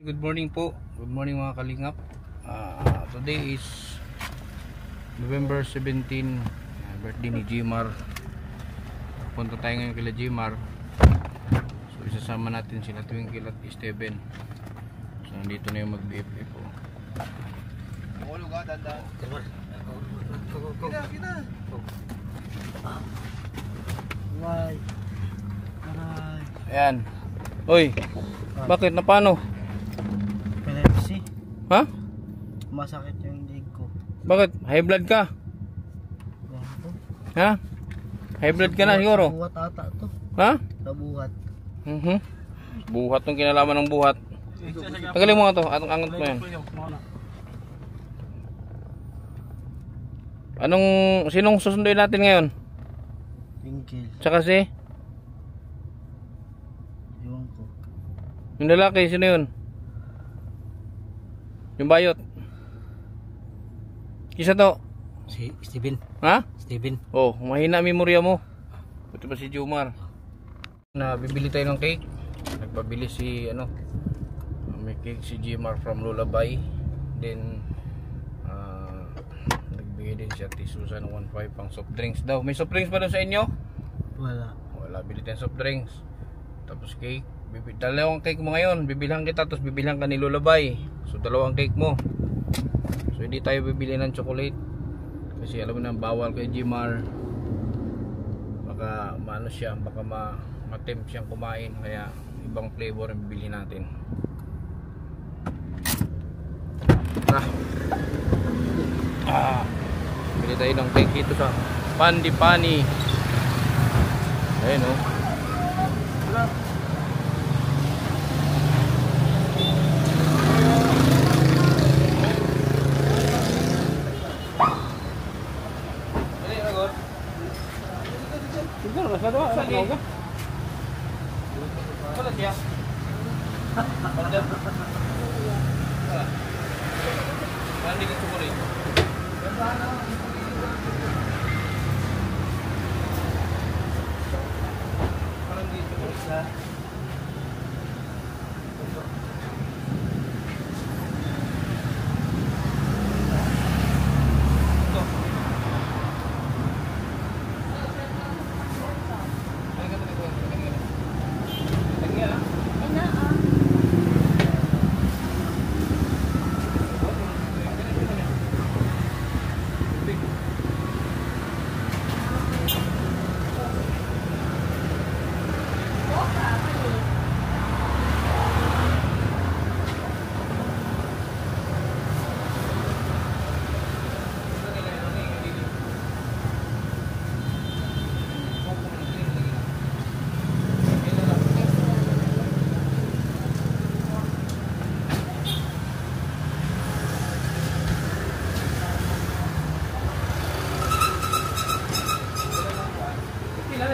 Good morning po. Good morning mga kalingap. Today is November 17, birthday ni Jmar. Punta tayo ngayon kila Jmar. So isasama natin sila Twinkle at Steven. So nandito na yung mag-BFF po. Mahulog ka, dandan. Kita. Why? Ayan. Oy, bakit? Na paano? Epilepsy. Ha? Masakit yung leg ko. Bakit? High blood ka? Ha? High blood ka na siguro? Buhat ata to. Ha? Nabuhat. Buhat ng kinalaman ng buhat. Tagalin mo nga to. Atong angat mo yan. Sinong susunduin natin ngayon? Twinkle. Tsaka si? Iwan ko. Yung lalaki, sino yun? Yung bayot. Isa to. Si Steven. Ha? Steven. Oh, mahina memorya mo. Ito ba si Jomar? Bibili tayo ng cake. Nagpabili si may cake si Jomar from Lullaby. Then nagbigay din siya Ate Susan 1.5 pang soft drinks daw. May soft drinks ba doon sa inyo? Wala, bili tayong soft drinks. Tapos cake. Dalawang cake mo ngayon. Bibilhan kita, tapos bibilhan ka ni Lullaby. So dalawang cake mo. So hindi tayo bibili ng chocolate kasi alam mo na bawal kay Jmar. Baka maano siya, baka ma-tempt siyang kumain. Kaya ibang flavor ang bibili natin. Bili tayo ng cake dito sa Pandi Pani. Ayun o. Wala siya. Hindi ka sumuri. Parang di sumuri sa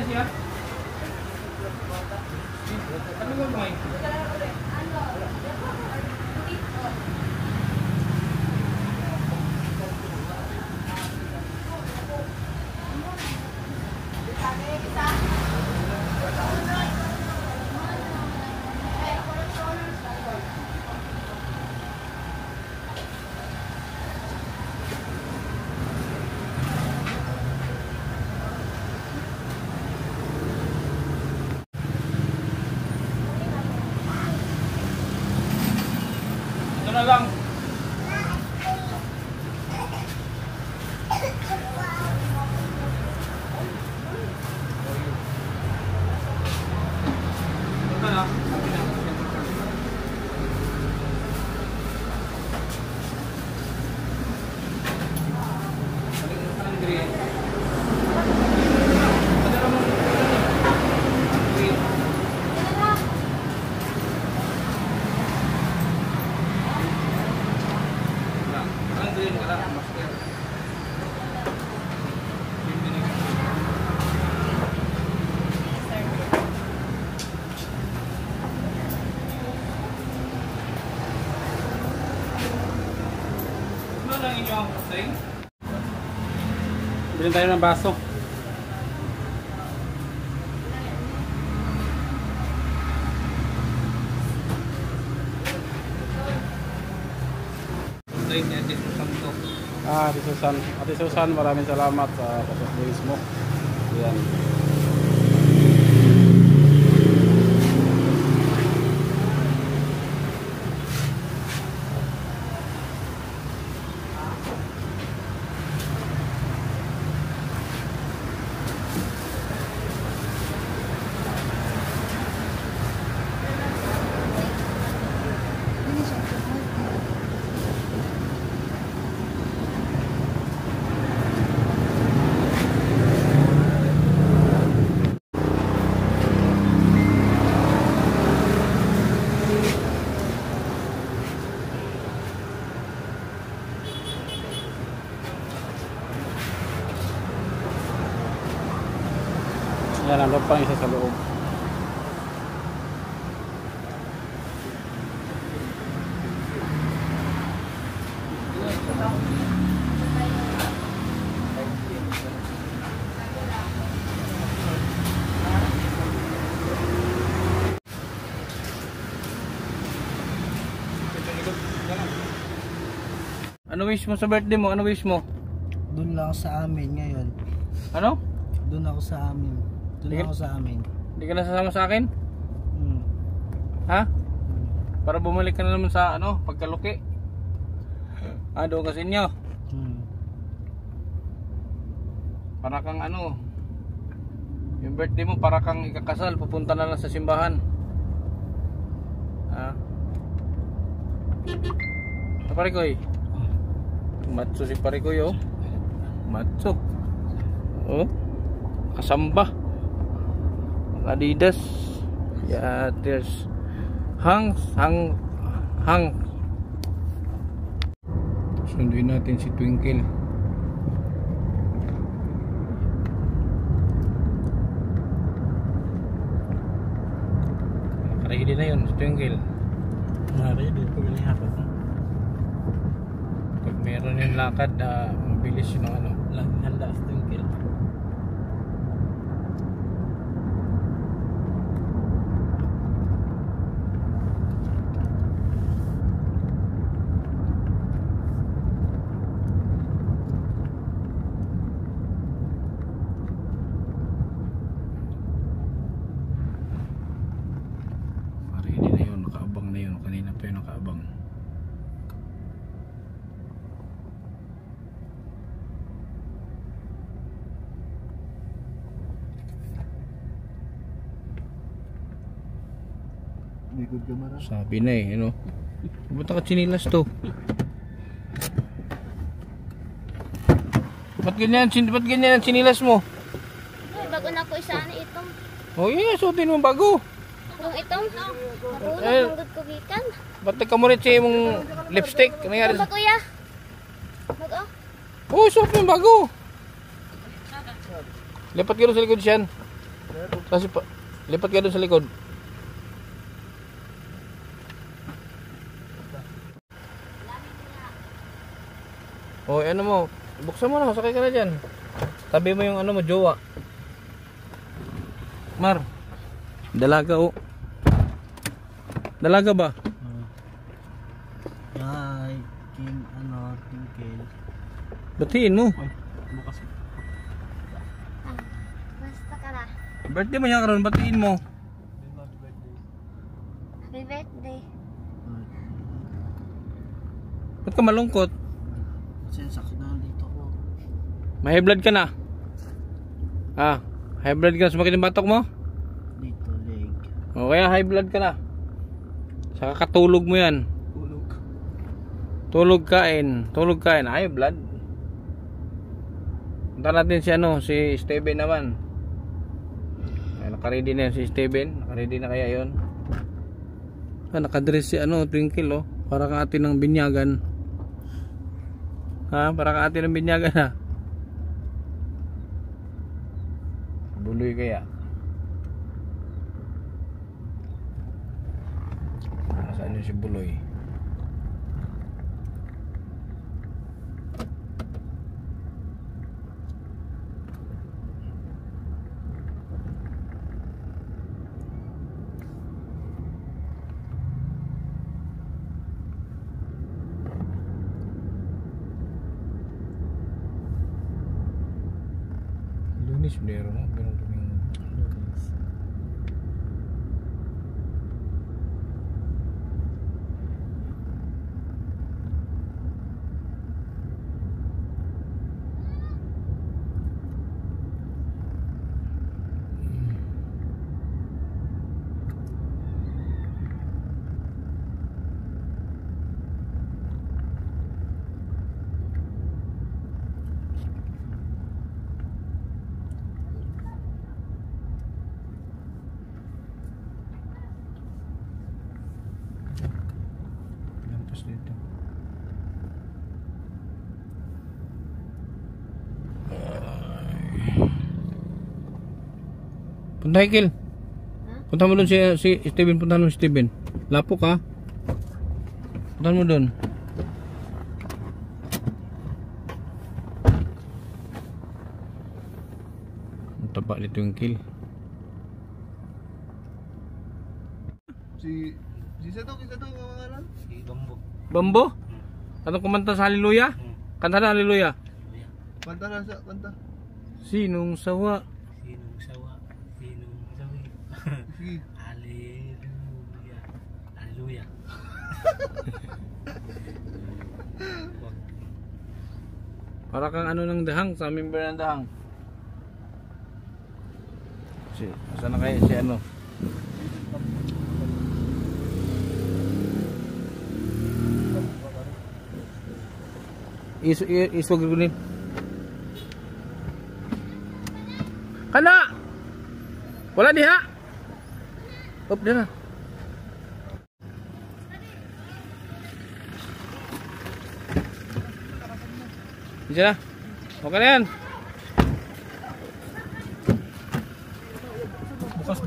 siya. Ano mo mo? Ito na lang. Ito na. Bilhin tayo ng baso. drink niya, Ate Susan to. Ate Susan. Ate Susan, maraming salamat sa soft drinks mo. Yan. Yan, nandun pa isa sa loob. Ano wish mo sa birthday mo? Ano wish mo? Doon lang ako sa amin ngayon. Ano? Doon ako sa amin. Doon Sige. ako sa amin. Hindi ka na sasama sa akin? Hmm. Ha? Para bumalik ka na naman sa ano, pagkaluki. Doon ka sa inyo. Hmm. Para kang ano, yung birthday mo para kang ikakasal, pupunta na lang sa simbahan. Ha? Sa Parikoy. Matso si Parikoy oh. Matso. Oh. Kasamba. Adidas. Yeah, there's hang. Sunduin natin si Twinkle. Ready na yun si Twinkle. Ready. Pagalihapat mo. Pag meron yung lakad, mabilis yung ano. Laging handa sa tungkil. Ready na yun, nakaabang na yun. Kanina pa yun nakaabang. Bigod ka mara. Sabi na eh, ano? Ba't naka-chinilas to? Ba't ganyan ang chinilas mo? Ay, bago na ko isa na itong. Oh yeah, suotin mo bago. Kung itong, marunong Eh. manggod ko gikan. Ba't nagkamurit siya yung lipstick? Ano nangyari? Ano ba kuya? Mag-o? Oh, suot mo bago. Lipat ka doon sa likod siyan. Kasi lipat ka doon sa likod. Oh, ano mo? Buksan mo na, sakay ka na dyan. Tabi mo yung ano mo, jowa. Mar, dalaga oh. Dalaga ba? Hi, King, Twinkle. Batiin mo. Bukas. Basta ka na. Birthday mo niya karon, batiin mo. Happy birthday. Ba't ka malungkot? Kasi sakit na dito ko. May high blood ka na? High blood ka na, sumakit yung batok mo? Dito, leg. O kaya high blood ka na. Saka katulog mo yan. Ulog. Tulog kain, high blood. Punta natin si si Steven naman. Ay, naka-ready na yan si Steven. Naka-ready na kaya yon. Naka-dress si Twinkle oh. Para kang atin ng binyagan. Para kang atin ng binyagan ha. Buloy kaya. Nasaan yung si Buloy? Lunes, Biyernes, no? Pero Domingo. Lampas dito. Punta Hikil. Punta mo doon si Steven, punta mo si Steven. Lapok ha. Punta mo doon. Ang taba dito yung kill. Si Sadok, kamangalan? Si Bambo. Bambo? Anong kumanta sa Hallelujah? Kanta na Hallelujah. Kanta. Sinong sawa? Sinong sawi? Sige. Hallelujah. Para kang ano ng dahang, sa member ng dahang. Saan na kayo si ano? Iswag gunin. Kana! Wala diha! Up din na. Diyan na. Okay na yan. Bukas.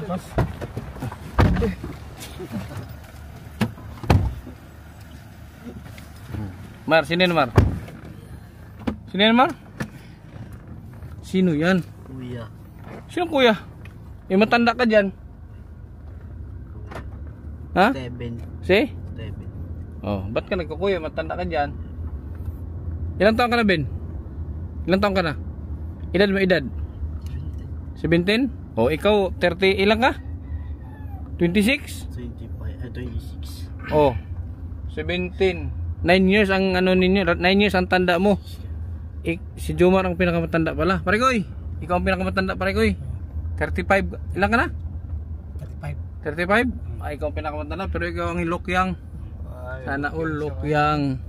Mar, sino yan Mar? Sino yan Mar? Sino yan? Kuya. Sino kuya? May matanda ka dyan. Ha? Steven. Si? Steven. Oh, ba't ka nagkukuya? Matanda ka dyan. Ilang taon ka na, Ben? Ilang taon ka na? Edad mo edad? 17? Oh, ikaw 30, ilang ka? 26? 26. Oh, 17. 9 years ang ano ninyo, 9 years ang tanda mo. Si Jomar ang pinakamatanda pala. Parekoy, ikaw ang pinakamatanda, Parekoy. 35, ilang ka na? 35? Ay, ikaw ang pinakamatanda, pero ikaw ang Lokyang. Sana all Lokyang.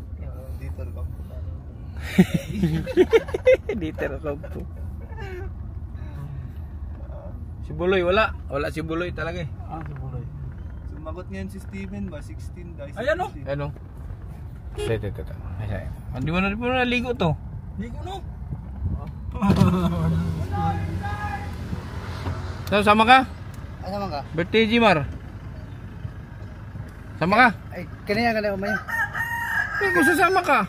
Dito ako po. Si Buloy, wala si Buloy talaga eh. Si Buloy. Sumagot ngayon si Steven ba? 16 guys. Ayan o. Ano? Tete. Hindi mo na naligo to. Ligo no. So, sama ka? Ano man ka? Birthday Jimar. Sama ka? Ay, kanina umay. Kung sasama ka.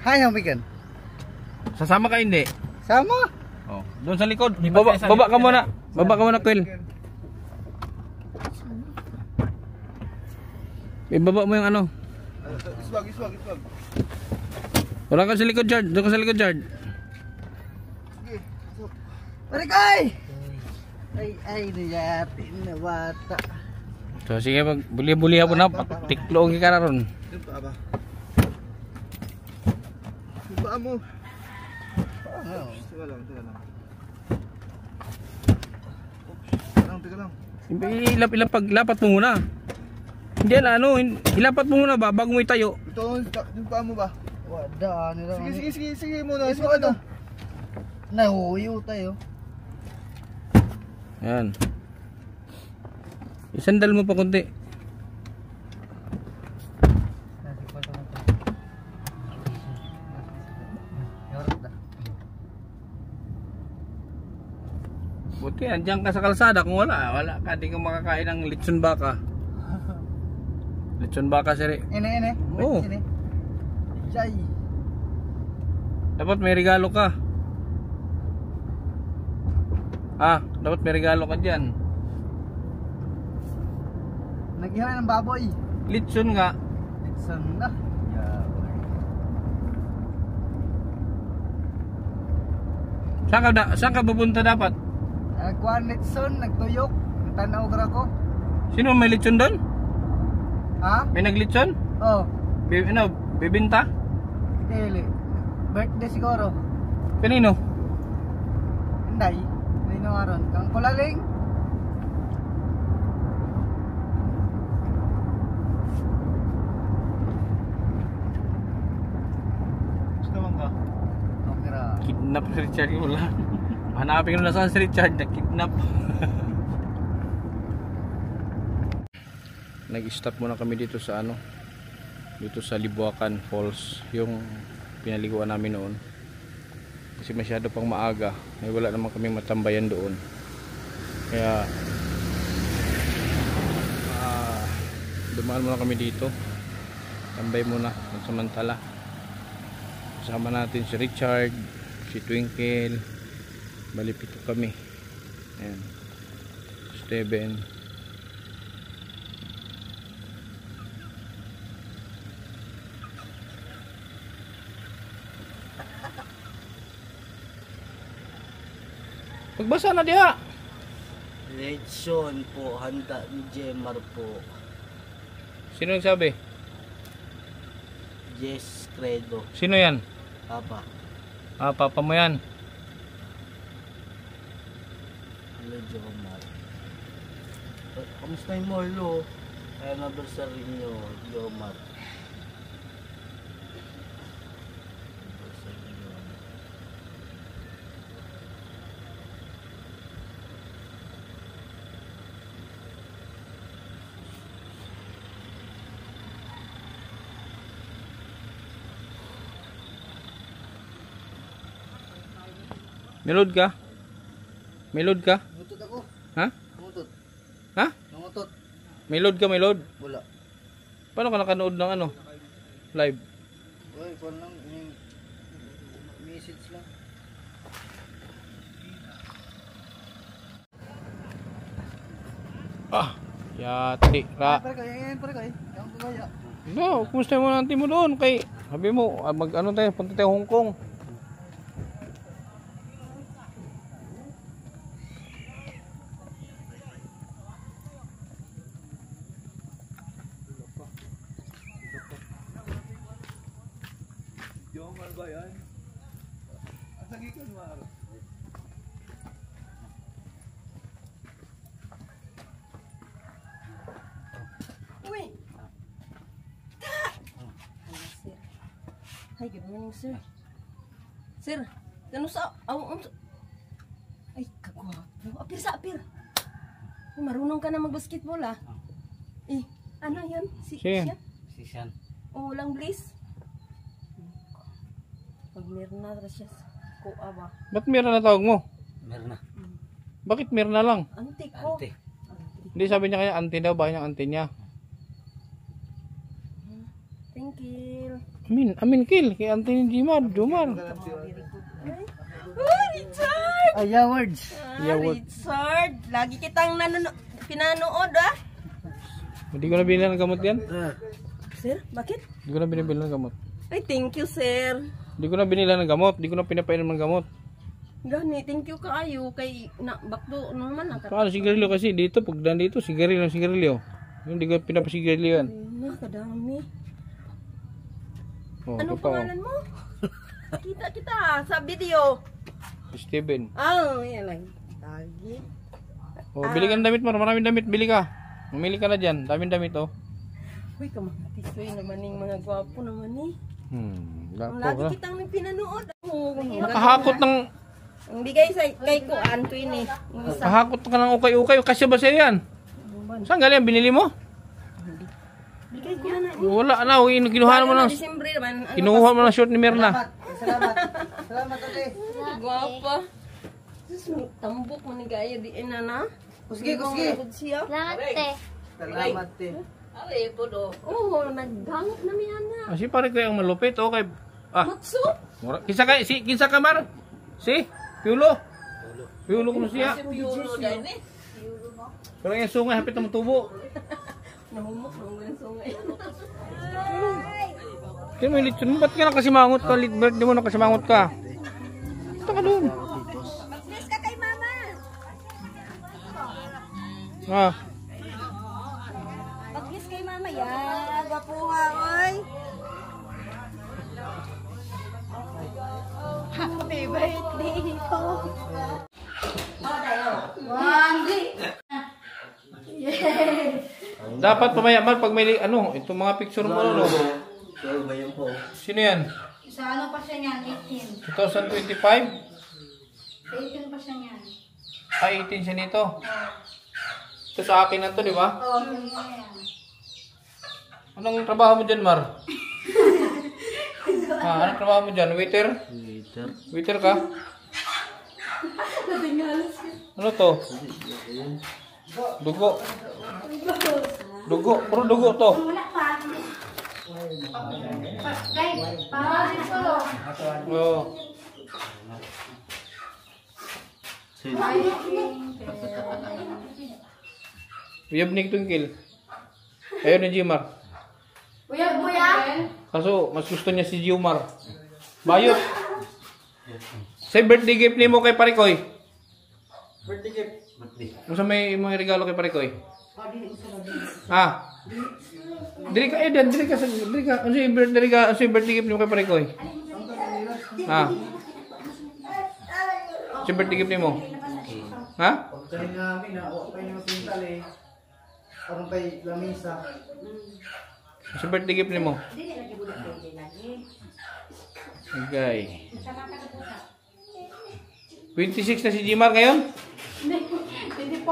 Hay, humigan. Sasama ka hindi? Sama. Oh, doon sa likod. Baba ka muna. Baba ka muna, Quil. Ibaba mo yung ano. Iswag. Wala ka sa likod, Jard. Doon ka sa likod, Jard. Marikay! Ay, niyatin na bata. So, sige, buli-bulihan mo na. Tikloong ka na ron. Yung paa ba? Yung paa mo. Teka lang. Teka lang. Ilapat mo muna. Hindi na ano, ilapat mo muna ba bago mo itayo. Ito, yung paa mo ba? Wada, nila. Sige muna. Sige ano? Nahuyo tayo. Yan. Isandal mo pa konti. Buti, andyan ka sa kalsada. Kung wala ka, di ka makakain ng lechon baka. Lechon baka, sir. Ine. Oo. Jay. Dapat may regalo ka. Dapat may regalo ka dyan. Naghihan ng baboy. Lechon nga. Litson na. Saan ka pupunta dapat? Nagkuhan Litson, nagtuyok. Tanaw gra ko. Sino may lechon doon? Ha? May naglechon? Oh, Bibinta? dili. Birthday siguro. Kanino? Hinday. Hindi na aron. Kang kulaling. Gusto naman ka? Okay ra. Kidnap si Richard yung wala. Hanapin ko na saan si Richard, na-kidnap. Nag-stop muna kami dito sa dito sa Libuacan Falls, yung pinaliguan namin noon. Kasi masyado pang maaga, may wala naman kami matambayan doon. Kaya dumaan muna kami dito. Tambay muna samantala. Kasama natin si Richard, si Twinkle, malipito kami. Ayan. Steven. Pagbasa na diha. Lechon po, handa ni Jemar po. Sino nagsabi? Yes, Credo. Sino yan? Papa. Papa mo yan. Hello, Jomar. Kamusta yung molo? Kaya anniversary nyo, Jomar. Melod ka? Melod ka? Nangutot ako. Ha? Nangutot. Ha? Nangutot. Melod ka, melod? Wala. Paano ka nakanood ng live? Uy, kung lang, yung message lang. Yati, ra. Pare kayo, pare kayo. Yung kumaya. No, kumusta mo nanti mo doon kay sabi mo tayo, punta tayo Hong Kong. Jomar ba yan? Asagikan mo araw. Uy! Hi, good morning, sir. Sir, sa... Ay, kagwapo. Apir sa apir. Marunong ka na mag-basketball, ah. Eh, ano yan? Siya. Si Sean. O, walang bliss. Pag meron na siya, kuha ba? Ba't Mirna na tawag mo? Meron na. Bakit Mirna lang? Ante ko. Ante. Hindi sabi niya kaya auntie daw, bahay ng auntie niya. Thank you. Amin kill kay auntie ni Jomar. Oh, Richard! Ay, words. Richard! Lagi kitang pinanood, ah. Hindi ko na binili ng gamot yan. Sir, bakit? Hindi ko na binibili ng gamot. Ay, thank you, sir. Hindi ko na binila ng gamot. Hindi ko na pinapainom ng gamot. Gani, thank you kaayo kay bakdo naman Paano sigarilyo kasi dito pag nandito sigarilyo. Hindi ko pinapasigarilyo yan. Kadami. Oh, Anong ito pa, pangalan mo? Kita sa video. Steven. Yan lang. Tagi. Oh, bili ka ng damit mo, maraming damit, bili ka. Mamili ka na diyan, daming damit oh. Uy, kamatisoy naman yung mga gwapo naman eh. Gapo Lagi ka. kitang pinanood. Nakahakot ng Ang bigay sa kay Kuan to ini. Yung isa. kahakot ka ng ukay-ukay, kasi ba siya yan? Saan galing binili mo? Bigay ko na. Wala na, kinuha mo ng Disyembre naman. kinuha mo ng short ni Mirna. Salamat. Salamat, ate. Gwapo. Tambok mo ni gaya di na. Kusgi, kusgi. Siya. Salamat, te. Salamat, te. Ari po do. Oh, nagbangot na mi ana. Kasi pare kayo ang malupit oh kay Matsu. kinsa ka mar? Si Piulo. Piulo ko siya. Piulo dai ni. Pero yung sungay hapit na matubo. Nahumok ng sungay. Kaya may lechon mo, ba't ka nakasimangot ka? Birthday mo nakasimangot ka. Ito ka doon. Ah. Pag-kiss kay mama yan. Gwapuha, oy. Happy birthday ko. Dapat pamayaman pag may ano, itong mga picture mo no. Sino yan? Sa ano pa siya niyan? 18. 2025? 18 pa siya niyan. Ay, 18 siya nito. Ito sa akin na to, di ba? Oo, yan. Anong trabaho mo dyan, Mar? Anong trabaho mo dyan? Waiter? Waiter ka? Ano to? Dugo. Dugo. Puro dugo to. Wala pa. Guys, para rin solo. Oo. Uyab ni Tungkil. Ayaw ni Jimar. Uyab mo yan? Kaso, mas gusto niya si Jimar. Bayot. Say birthday gift ni mo kay Parikoy. Birthday gift. Masa may mga regalo kay Parikoy? Ah. Dili ka dili ka. Ano yung birthday gift ni mo kay Parikoy? Ah. Si birthday gift ni mo? Ha? Pagkain namin na ako pa yung pintal eh. Parang kay lamisa. Si birthday gift ni mo? Okay. 26 na si Jimar ngayon? 24.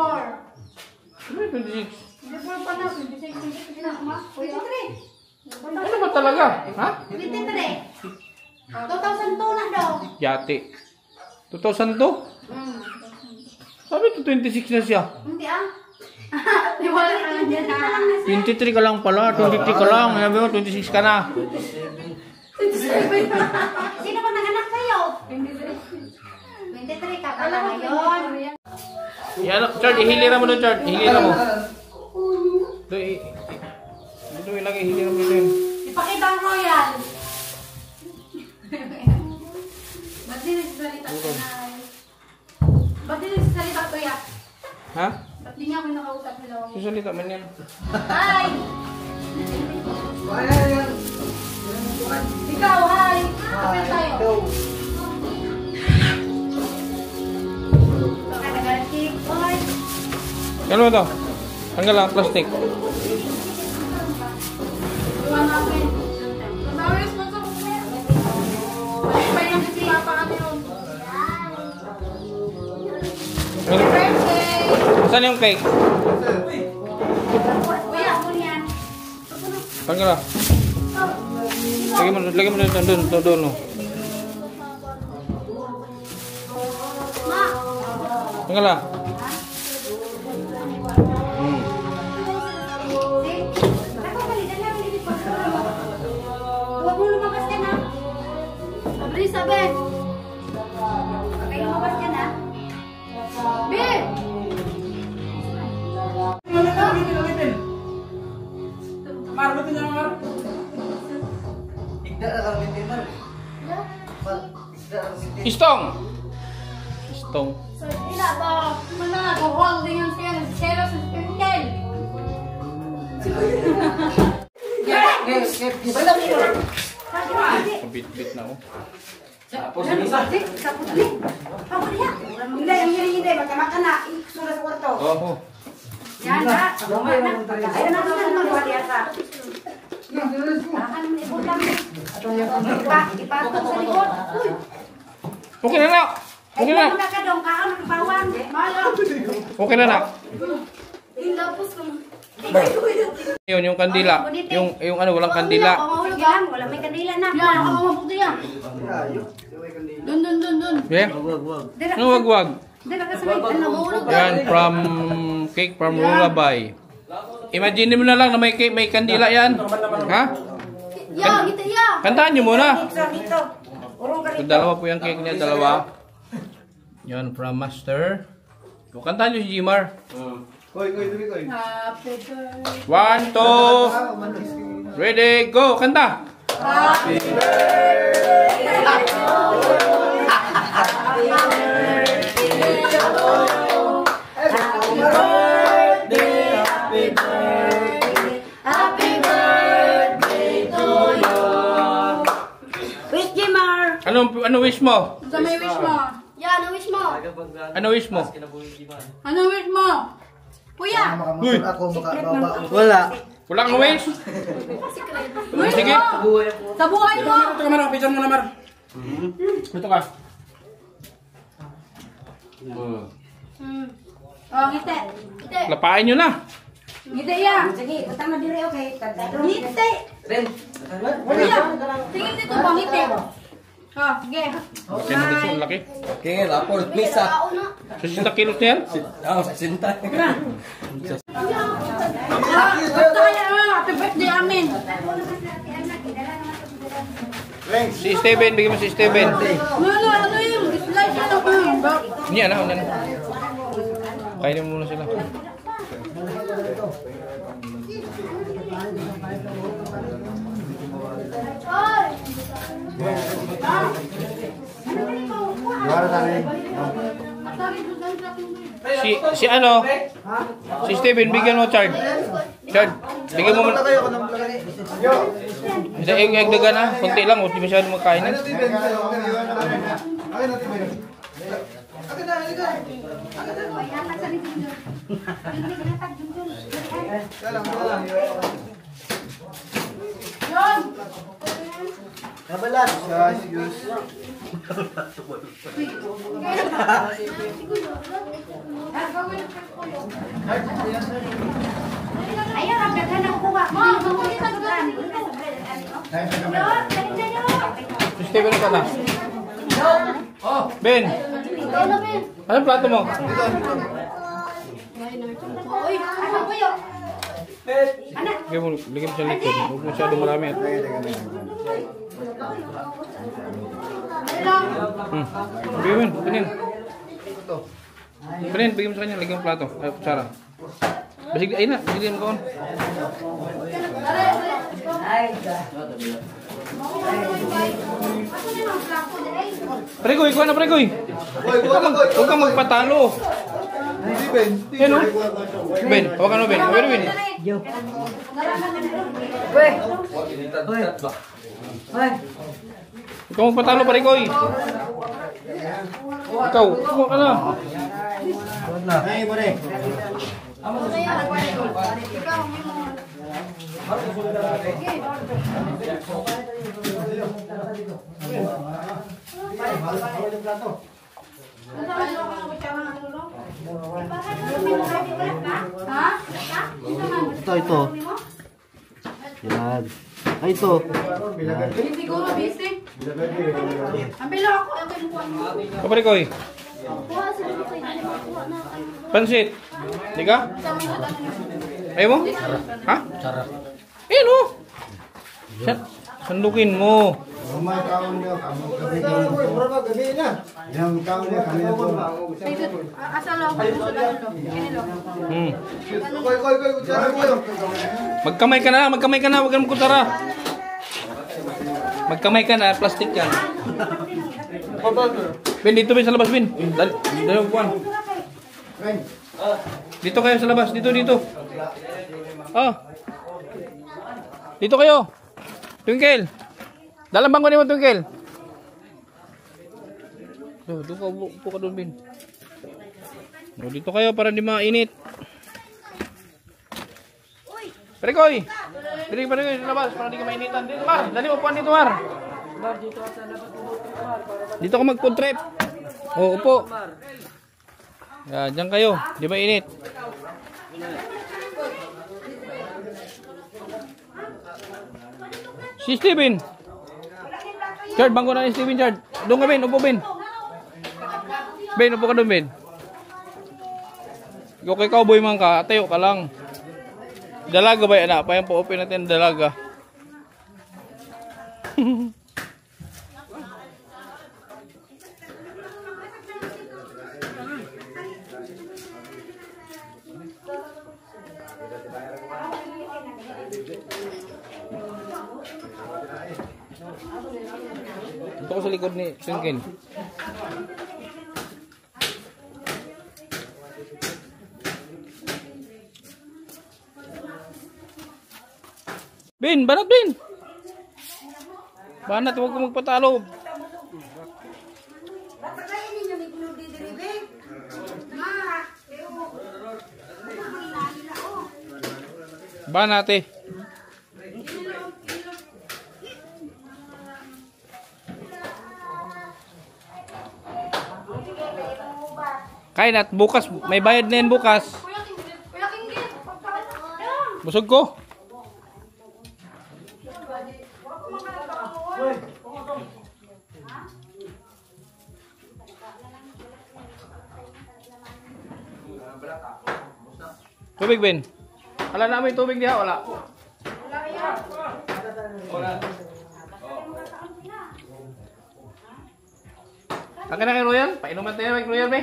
Ano yung 26? 24 pa na. 26, 26 na. 23. Ano ba talaga? Ha? 23. 2002 na daw. Yate. 2002? Sabi ito 26 na siya. Hindi ah. Wala ka na dyan ah. 23 ka lang pala. 23 ka lang. Sabi mo 26 ka na. Sino ba nanganak kayo? 23 ka pala ngayon. Yan, Chard, ihilira mo doon, Chard. Ihilira mo. Dito ilagay, ihilira mo doon. Ipakita mo yan. Ba't di nagsalita ka na? Ba't di nagsalita ko ya? Ha? Ba't di niya ako nakausap nila? Susalita man yan. Hi! Ayan. Ikaw, hi! Kapit tayo. Go. Nagagalasik, oy. Ano ba ito? Tanggal lang, plastic. Iwan namin. Masawi, sponsor ko na yan. Balik pa yung kasi papa kami yun. Ano? Birthday! Saan yung cake? Kuya, ako yan. Tanggal lang. Lagyan mo doon. Oh. Ma! Tanggal lang. Huwag mo lumabas ka na. Sabi, sabi. Huwag kayo lumabas ka na. Ben! Mar, ba't na Mar? Igda na kami din Mar. Igda na kami din. Istong! Istong. Ila ba? Mana, holding yung sero sa spinkel. Bit-bit na oh. Hindi. Magkamakan na. Sura sa kwarto. Oo. Yan na. Ayun na naman mga biasa. Ipatong sa likod. Uy. Okay na na. Okay na. Ay, ka dong kaon ng bawang. Malo. Okay na na. Ilapos ko. Yun, yung kandila. Yung ano, walang kandila. Mahulog lang. Wala may kandila na. Yan, ako mabuti yan. Dun. Yeah? Ano wag-wag? Dala ka sa may mahulog. Yan, from cake from Lullaby. Imagine mo na lang na may cake, may kandila yan. Ha? Ya, kita ya. Kantahan nyo muna. Dito. Urong ka So, dalawa po yung cake niya, dalawa. Yan, from Master. So, kantahan nyo si Jimar. Koy, dali koy. Happy birthday. 1, 2, ready, go! Kanta! Happy birthday. Ano wish mo? Sa may wish mo. Yan, ano wish mo? Ano wish mo? Ano wish mo? Kuya! Uy! Wala. Wala kang wish? Sige. Sa buhay mo! Ito ka, Mar. Picture mo na, Mar. Ito ka. Oh, ngiti. Ngiti. Lapain nyo na. Ngiti ya. Sige, utama dire okay. Ngiti. Kuya, tingin dito ba ngiti? Oh, sige. Okay na gusto, ang laki. Okay, rapor, pizza. 60 kilos na yan. Oo, 60. Basta kaya happy birthday amin. Si Steven, bigyan mo si Steven. Ano yung slice na ako yung Niya na, una na. Kainin mo muna sila. Si ano? Si Steven, bigyan mo Chard. Chard, bigyan mo muna. Egdagan na, konti lang, hindi masyado magkain. Kabalat. Ayo, agad na kuha. Mom, kukunin sa dulan. Si Steven ka na. Ben, anong plato mo? Uy, ano po yun? Bigyan mo sa likod. Huwag masyado marami. Bigyan mo, pinin. Pinin, bigyan mo sa kanya. Lagyan mo plato. Ay, kutsara. Basig, ayun na. Bigyan mo kaon. Pregoy, kuha na Pregoy. Huwag kang magpatalo. Yan o. Ben, hawakan mo Ben. Hawakan mo Ben. Huwag kang magpatalo Pregoy. Ikaw, huwag ka na. Ito. Yan. Ay, ito. Siguro busy. Ang bilo ako, ako yung kuha mo. Pregoy. Pansit. Di ka? Ayaw mo? Ha? Ayun o. Sandukin mo. Rumah kawan dia, kamu gabi na. Yang kawan dia kami na po. Asal lang ako sa lalo. Kinilo. Magkamay ka na, magkamay ka na, huwag kang magkutara. Magkamay ka na, plastic yan. Ben, dito Ben sa labas Ben. Dalawang buwan. Dito kayo sa labas, dito. Ah. Dito kayo. Twinkle. Dalam bangko ni mo Twinkle. Upo ka doon Ben. Dito kayo para di mainit. Prekoy. Dili pa rin sa labas para di ka mainitan. Dito Mar, dali upuan dito Mar. Dito ka mag-food trip. Oh, upo. Yan, diyan kayo. Di mainit. Si Steven. Chard, bangko na ni Steven, Chard. Doon ka, Ben. Upo, Ben. Ben, upo ka doon, Ben. Ikaw kay cowboy man ka, tayo ka lang. Dalaga ba yan? Pa yan po, open natin dalaga. Ito ko sa likod ni Twinkle. Ben, banat Ben. Banat, huwag ko magpatalo. Ba natin. Kain at bukas, may bayad na yan bukas. Kuya Kinggit, pagkain. Busog ko. Tubig, Ben. Wala na may tubig diha, wala. Taka na kay Royal? Painuman tayo kay Royal, be.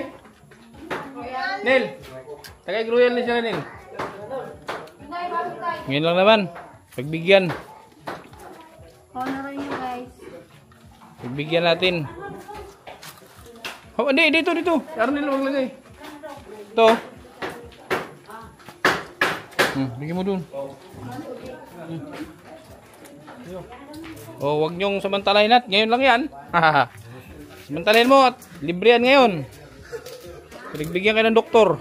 Nil. Taka kay Royal ni siya, Nil. Ngayon lang naman. Pagbigyan. Honor niyo guys. Pagbigyan natin. Oh, hindi, dito. Arnel, maglagay. Ito. Bigyan mo dun. Oh, wag nyong samantalahin at ngayon lang yan. Samantalahin mo at libre yan ngayon. Pinagbigyan kayo ng doktor.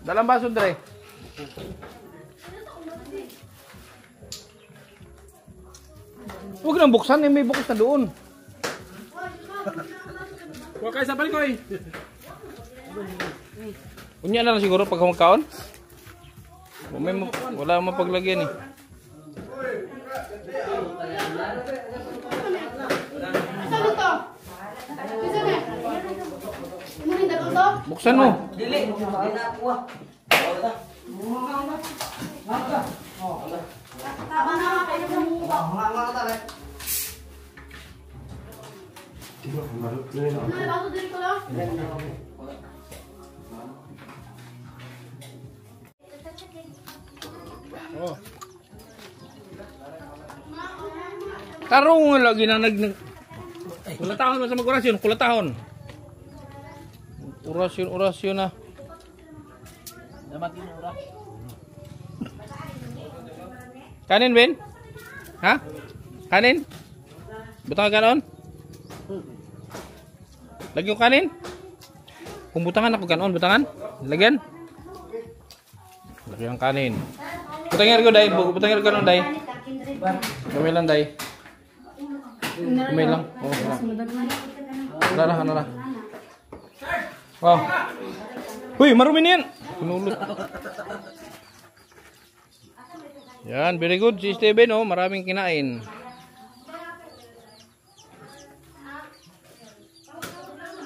Dalang baso, Dre. Huwag nang buksan, may bukas na doon. Huwag kayo sa balkoy. Unya na lang siguro pag kumakaon. Wala mapaglagyan eh. Saan ito? Saan eh? Ano rin dalo to? Buksan mo. Tama na kayo sa mukha. Ano, baso din ko lang? Oh. Tarong lagi na kulatahon mo sa mag-orasyon, kulatahon. Orasyon na. Kanin, Ben? Ha? Kanin? Butang ka ganon? Lagi yung kanin? Kung butangan ako ganon, butangan? Lagyan? Lagi yung kanin. Butangin ko, Day. Butangin ko ganon, Day. Gamay lang, Day. Gamay lang. Oh, Nara. Wow. Huy, marumi na yan. Pinulot. Yan, very good. Si Steven, oh, maraming kinain.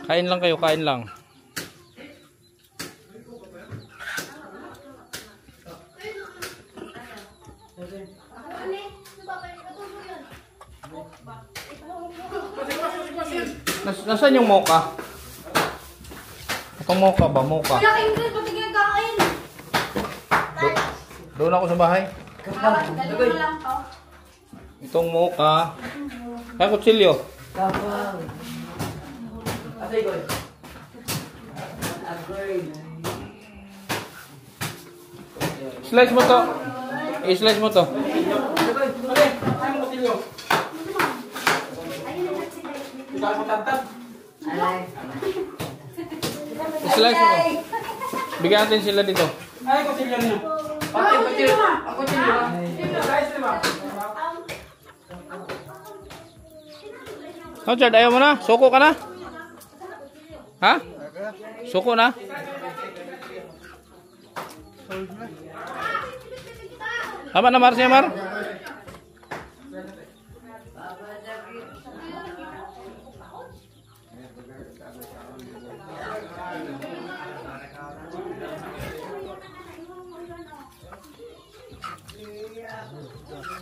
Kain lang kayo, kain lang. Nasaan yung mocha? Itong mocha ba? Mocha. Kuya Kinggit, patigyan kain. Doon ako sa bahay. Dali mo lang to. Itong mocha. Ay, kutsilyo. Slice mo to. I-slice mo to. I-slice mo to. Bigyan natin sila dito. Ay, kusilyo niyo. Chad, ayaw mo na? Suko ka na? Ha? Suko na? Tama na, Mar, siya, Mar?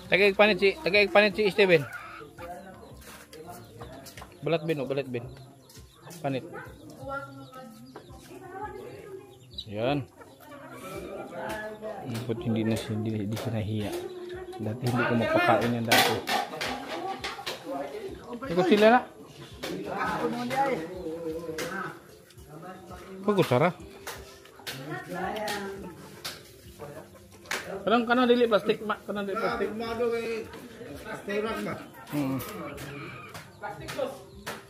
Tagaig panit si Steven. Balat bin, balat bin. Panit. Yan. Ba't hindi siya nahiya. Dati hindi ko mapakain yan dati. Ikot sila na. Pagod Sarah. Kanang dili plastic, kanang dili plastic. Turak ba? Hmm.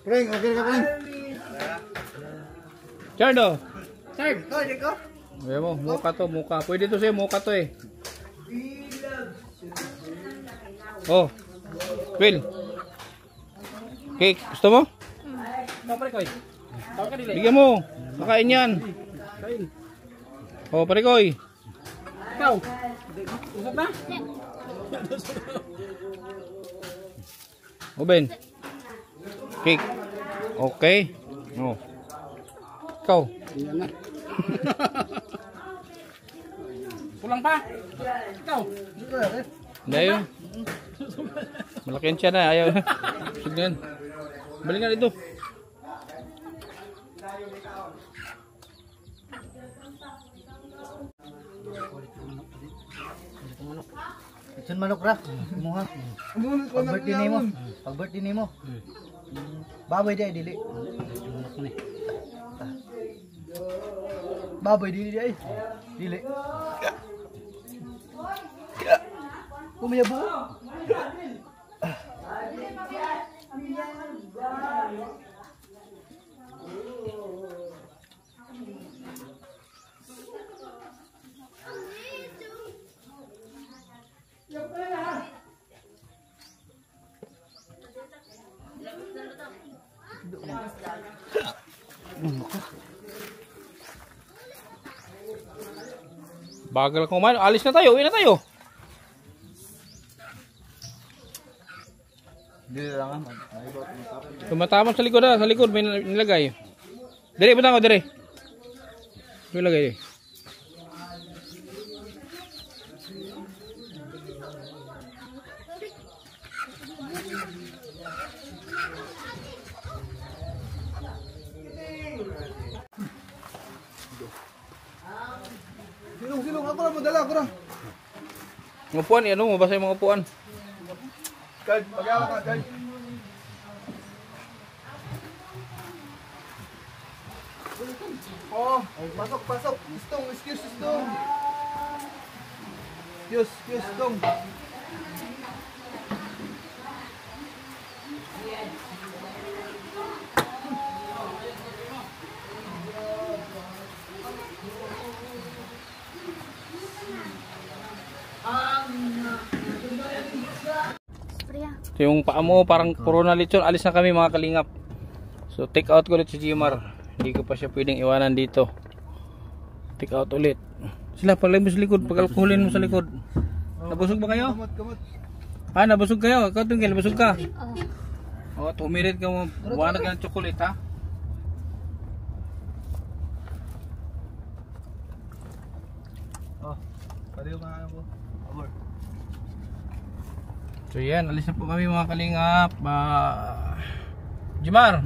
Preng, okay ka preng? Chardo. Sir, ko, di ko. Ayan mo, muka to, muka. Pwede to sa'yo, muka to eh. Oh. Will. Cake, gusto mo? Parekoy. Tawag ka dili. Bigyan mo. Makain yan. Kain. Oh, parekoy. Ikaw. Usap na? Oh, Ben. Cake. Okay. Oh. Ikaw. Yan na. Pulang pa. Ikaw. Hindi yun. Malaki yan siya na. Ayaw. Sige yan. Balik nga dito. Itsun manok ra. Muha. Pag birthday nimo. Pag birthday nimo. Baboy day dili. Baboy dili day. Dili. Kumayabo. Bagal kung kumain. Alis na tayo. Uwi na tayo. Dili lang ah. Tumatama sa likod na. Sa likod may nilagay. Dire, punta ko. Dire. May nilagay. Silong ako ra mo dala ako ra. Mga upuan. Ano mo? Basta yung mga upuan. Kag, pagawa ka kag. Oh, pasok, pasok. Istong, excuse, istong. Excuse, istong. So yung paa mo parang corona lechon. Alis na kami mga kalingap. So take out ko ulit si Jimar. Hindi ko pa siya pwedeng iwanan dito. Take out ulit. Sila pala mo sa likod. Pag alkoholin mo sa likod. Nabusog ba kayo? Kamot. Ah, nabusog kayo. Ikaw tungkil, nabusog ka. Oh, tumirit ka mo. Buwanag ka ng chocolate ha. Oh, pariyo ka ako. Abor. So yan, alis na po kami mga kalingap. Jimar,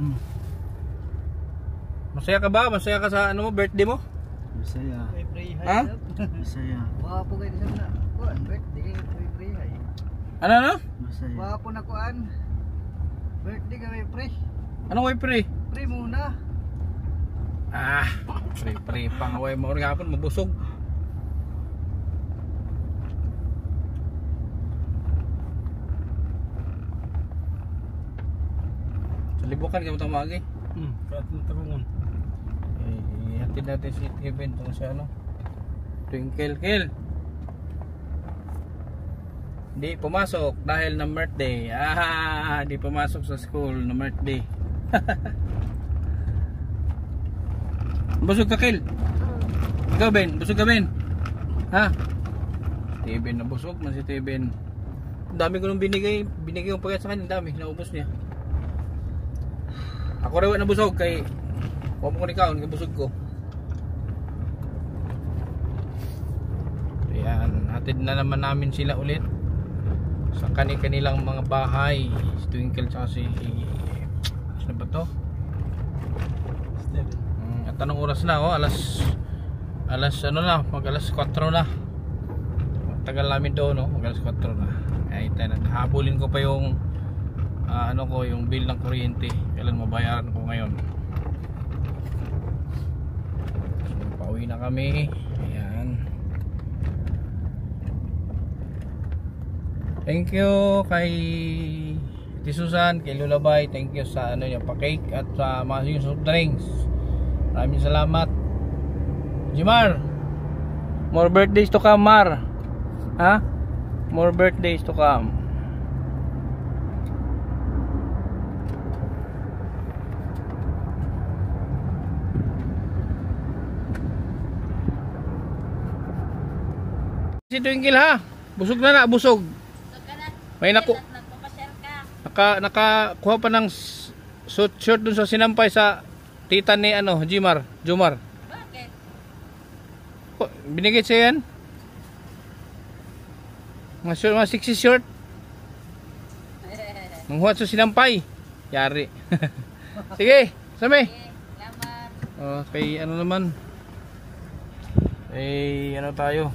masaya ka ba? Masaya ka sa ano mo, birthday mo? Masaya. Ha? Masaya. Wa po kayo sa kuan birthday pre hay. Ano? Masaya. Wa po na kuan. Birthday kami pre. Anong way pre? Pre muna. Ah, pre pangaway mo rin hapon, mabusog. Sa libukan kayo tamagi. Kahit natagungon. Ihatid natin si Kevin tungkol sa ano. Twinkle Kill. Di pumasok dahil na birthday. Ah, di pumasok sa school na birthday. Busog ka, Kill? Ikaw, Ben? Busog ka, Ben? Ha? Teben na busog man si Teben. Ang dami ko nung binigay yung pagkat sa kanya. Ang dami, naubos niya. Ako rin na busog kay huwag mo ko ikaw, busog ko. Ayan, hatid na naman namin sila ulit sa kanilang mga bahay. Si Twinkle tsaka si ano ba to? At anong oras na? Oh, alas ano na, mag alas 4 na. Tagal namin doon, no? Mag alas 4 na. Ay, habulin ko pa yung ano ko, yung bill ng kuryente. Kailan mabayaran ko ngayon. So, pauwi na kami. Ayan. Thank you kay Ate Susan, kay Lulabay. Thank you sa ano yung pa-cake at sa mga soft drinks. Maraming salamat. Jimar, more birthdays to come, Mar. Ha? More birthdays to come. Si Twinkle ha, busog na, busog. May nakakuha pa ng short dun sa sinampay sa tita ni ano, Jumar. Bakit? Binigay siya yan? Mga 60 short. Manghuat sa sinampay. Yari. Sige, sami. Salamat. Okay, ano naman? Ano tayo?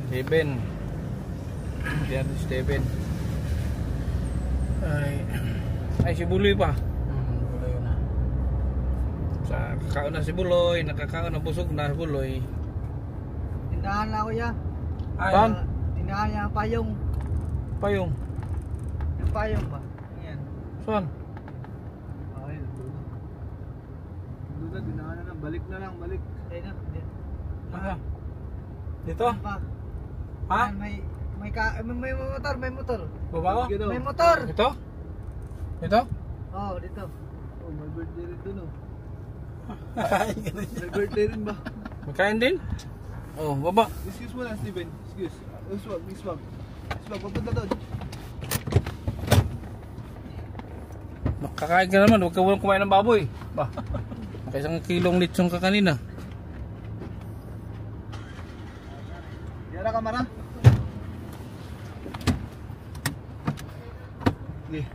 Steven. Diyan si Steven. Ay si Buloy pa. Buloy na. Sa kakaon na si Buloy, nakakaon na busog na si Buloy. Tindahan na ako ya. Saan? Tindahan niya ang payong. Payong. Yung payong ba? Yan. Saan? Ay, doon na, dinahan na lang. Balik na lang, balik. Ayun na. Aha. Dito? Pa. Ha? Yan, may motor. Baba ko? May motor. Ito? Ito? Oh, dito. Oh, may birthday rin doon, oh. May birthday rin ba? Magkain din? Oh, baba. Excuse mo lang, Steven. Excuse. Swag, swag. Swag, papunta doon. Makakain ka naman, huwag ka walang kumain ng baboy. Ba? Isang kilong lechon ka kanina. Yara ka, Mara. Okay.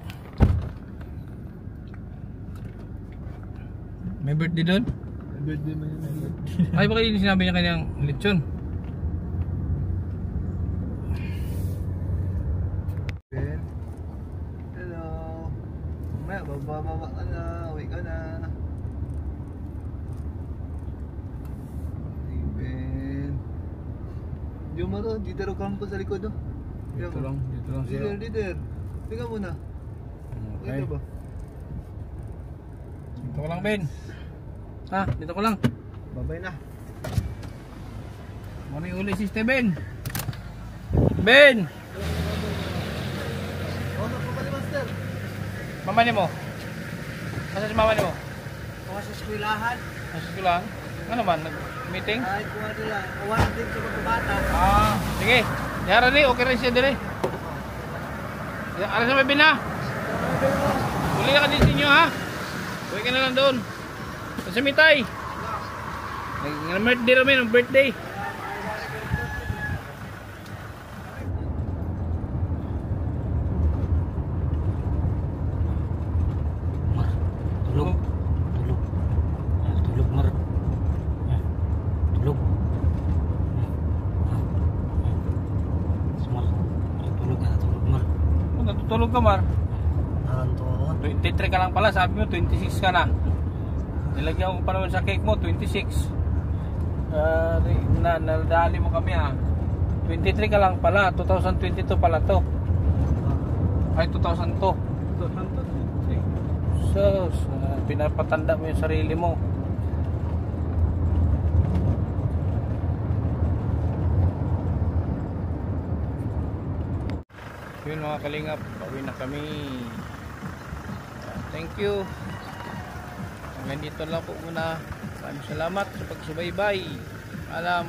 May birthday doon? May birthday man yun. Ay, baka yun sinabi niya kanyang lechon. Ben. Hello. Mamaya, bababa ka na. Uwi ka na. Hey, Ben. Yung maro, dito rin ka sa likod, oh. Dito lang siya. Leader. Tingnan mo na. Okay. Dito ba? Dito ko lang, Ben. Ha, dito ko lang. Babay na. Muna yung uli si Steven. Ben! Oh, magpapali, Master. Mama ni mo? Masa si mama ni mo? Mga sa eskwelahan. Nasa ko lang. Ano man, nag-meeting? Ay, kuha nila. Kuha din sa mga bata. Sige. Yara ni, okay rin siya dire. Alas na may bina. Uli na ka din sa inyo ha. Uwi ka na lang doon. Sa mitay. Nag-birthday rami ng birthday. Tulog. Tulog, Mar. Tulog. Tulog ka, Mar. Natutulog ka, Mar. Anton. 23 ka lang pala, sabi mo 26 ka na. Nilagyan ko pa naman sa cake mo, 26. Nadali mo kami ha. 23 ka lang pala, 2022 pala to. Ay, 2002. So, pinapatanda mo yung sarili mo. Yun mga kalingap, pauwi na kami. Thank you. Hanggang dito lang po muna. Maraming salamat sa pagsubaybay. Alam.